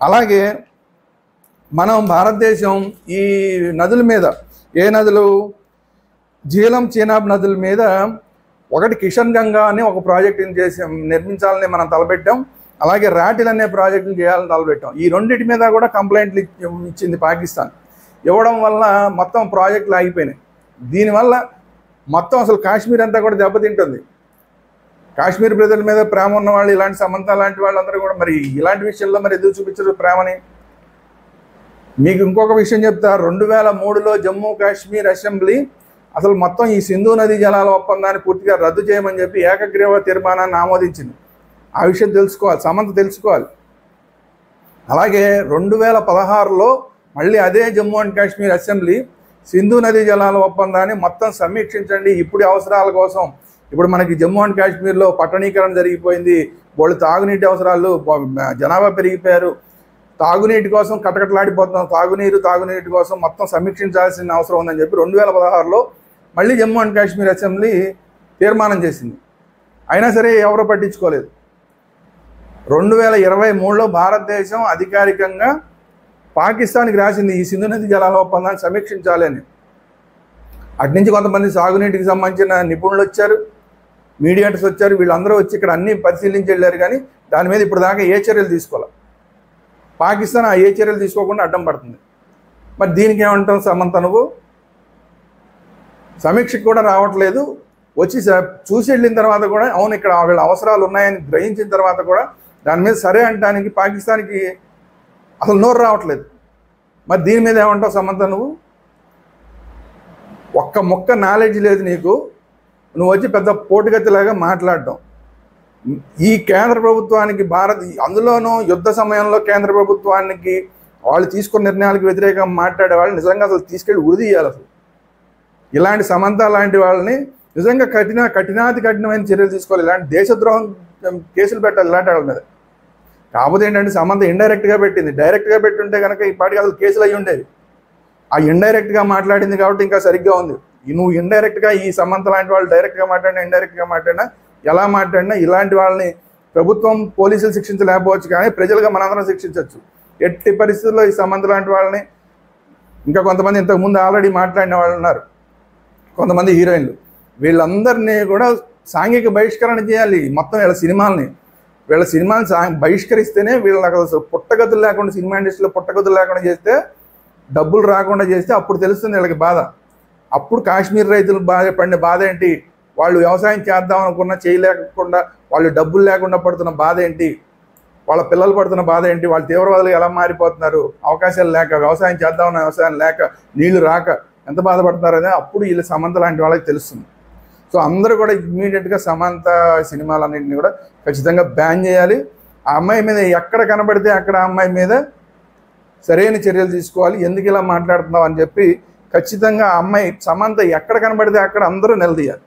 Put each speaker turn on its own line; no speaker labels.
అలాగే మనం భారతదేశం ఈ నదుల మీద ఏ నదులు జీలం చీనాబ్ నదుల మీద ఒకటి కిషన్ గంగా అని ఒక ప్రాజెక్టుని చేసి నిర్మించాలని మనం తలపెట్టాం. అలాగే రాటిల్ అనే ప్రాజెక్టుని చేయాలని తలపెట్టాం. ఈ రెండింటి మీద కూడా కంప్లైంట్లు ఇచ్చింది పాకిస్తాన్. ఇవ్వడం వల్ల మొత్తం ప్రాజెక్టులు ఆగిపోయినాయి. దీనివల్ల మొత్తం అసలు కాశ్మీర్ అంతా కూడా దెబ్బతింటుంది. కాశ్మీర్ ప్రజల మీద ప్రేమ ఉన్న వాళ్ళు, ఇలాంటి సమంత లాంటి వాళ్ళందరూ కూడా మరి ఇలాంటి విషయంలో మరి ఎదురు చూపించరు ప్రేమని. మీకు ఇంకొక విషయం చెప్తా, 2003లో జమ్మూ కాశ్మీర్ అసెంబ్లీ అసలు మొత్తం ఈ సింధు నదీ జలాల ఒప్పందాన్ని పూర్తిగా రద్దు చేయమని చెప్పి ఏకగ్రీవ తీర్మానాన్ని ఆమోదించింది. ఆ విషయం తెలుసుకోవాలి, సమంత తెలుసుకోవాలి. అలాగే 2016లో మళ్ళీ అదే జమ్మూ అండ్ కాశ్మీర్ అసెంబ్లీ సింధు నదీ జలాల ఒప్పందాన్ని మొత్తం సమీక్షించండి ఇప్పుడు అవసరాల కోసం. ఇప్పుడు మనకి జమ్మూ అండ్ కాశ్మీర్లో పట్టణీకరణ జరిగిపోయింది, వాళ్ళు తాగునీటి అవసరాలు, జనాభా పెరిగిపోయారు, తాగునీటి కోసం కటకటలాడిపోతున్నాం, తాగునీటి కోసం మొత్తం సమీక్షించాల్సిన అవసరం ఉందని చెప్పి 2016లో మళ్ళీ జమ్మూ అండ్ కాశ్మీర్ అసెంబ్లీ తీర్మానం చేసింది. అయినా సరే ఎవరో పట్టించుకోలేదు. 2023లో భారతదేశం అధికారికంగా పాకిస్తాన్కి రాసింది ఈ సింధు నదీ జలాల ఒప్పందాన్ని సమీక్షించాలి అని. అటు నుంచి కొంతమంది సాగునీటికి సంబంధించిన నిపుణులు వచ్చారు, మీడియేటర్స్ వచ్చారు, వీళ్ళందరూ వచ్చి ఇక్కడ అన్నీ పరిశీలించి వెళ్ళారు. కానీ దాని మీద ఇప్పుడు దాకా ఏ చర్యలు తీసుకోవాలి. పాకిస్తాన్ ఆ ఏ చర్యలు తీసుకోకుండా అడ్డం పడుతుంది. మరి దీనికి ఏమంటాం సమంత, నువ్వు సమీక్షకు కూడా రావట్లేదు, వచ్చి చూసి వెళ్ళిన తర్వాత కూడా అవును ఇక్కడ వీళ్ళ అవసరాలు ఉన్నాయని గ్రహించిన తర్వాత కూడా దాని మీద సరే అంటానికి పాకిస్తాన్కి అసలు నోరు రావట్లేదు. మరి దీని మీద ఏమంటావు సమంత, నువ్వు ఒక్క మొక్క నాలెడ్జ్ లేదు నీకు, నువ్వు వచ్చి పెద్ద పోటుగతిలాగా మాట్లాడటం. ఈ కేంద్ర ప్రభుత్వానికి అందులోనూ యుద్ధ సమయంలో కేంద్ర ప్రభుత్వానికి వాళ్ళు తీసుకున్న నిర్ణయాలకు వ్యతిరేకంగా మాట్లాడే వాళ్ళు నిజంగా అసలు తీసుకెళ్ళి ఉరిదీయాలి. అసలు ఇలాంటి సమంత లాంటి వాళ్ళని నిజంగా కఠినమైన చర్యలు తీసుకోవాలి. ఇలాంటి దేశద్రోహం కేసులు పెట్టాలి ఇలాంటి వాళ్ళ మీద. కాకపోతే ఏంటంటే సమంత ఇండైరెక్ట్గా పెట్టింది, డైరెక్ట్గా పెట్టుంటే కనుక ఇప్పటికీ అసలు కేసులు అయ్యి ఉండేవి. ఆ ఇండైరెక్ట్గా మాట్లాడింది కాబట్టి ఇంకా సరిగ్గా ఉంది. నువ్వు ఇండైరెక్ట్గా ఈ సమంత లాంటి వాళ్ళు డైరెక్ట్గా మాట్లాడినా ఇండైరెక్ట్గా మాట్లాడినా ఎలా మాట్లాడినా ఇలాంటి వాళ్ళని ప్రభుత్వం పోలీసులు శిక్షించలేకపోవచ్చు, కానీ ప్రజలుగా మనందరం శిక్షించవచ్చు. ఎట్టి పరిస్థితుల్లో ఈ సమంత లాంటి వాళ్ళని, ఇంకా కొంతమంది ఇంతకుముందు ఆల్రెడీ మాట్లాడిన వాళ్ళు ఉన్నారు, కొంతమంది హీరోయిన్లు, వీళ్ళందరినీ కూడా సాంఘిక బహిష్కరణ చేయాలి. మొత్తం వీళ్ళ సినిమాలని బహిష్కరిస్తేనే వీళ్ళకి అసలు పుట్టగతులు లేకుండా, సినిమా ఇండస్ట్రీలో పుట్టగతులు లేకుండా చేస్తే, డబ్బులు రాకుండా చేస్తే అప్పుడు తెలుస్తుంది వీళ్ళకి బాధ. అప్పుడు కాశ్మీర్ రైతులు పడిన బాధ ఏంటి, వాళ్ళు వ్యవసాయం చేద్దాం అనుకున్నా చేయలేకుండా, వాళ్ళు డబ్బులు లేకుండా పడుతున్న బాధ ఏంటి, వాళ్ళ పిల్లలు పడుతున్న బాధ ఏంటి, వాళ్ళు తీవ్రవాదులు ఎలా మారిపోతున్నారు, అవకాశాలు లేక, వ్యవసాయం చేద్దామన్న వ్యవసాయం లేక, నీళ్లు రాక ఎంత బాధపడుతున్నారనే అప్పుడు వీళ్ళ సమంత లాంటి వాళ్ళకి తెలుస్తుంది. సో అందరూ కూడా ఇమ్మీడియట్గా సమంత సినిమాలన్నింటినీ కూడా ఖచ్చితంగా బ్యాన్ చేయాలి. ఆ అమ్మాయి మీద ఎక్కడ కనబడితే అక్కడ ఆ అమ్మాయి మీద సరైన చర్యలు తీసుకోవాలి. ఎందుకు ఇలా మాట్లాడుతున్నావు అని చెప్పి ఖచ్చితంగా ఆ అమ్మాయి సమంత ఎక్కడ కనబడితే అక్కడ అందరూ నిలదీయాలి.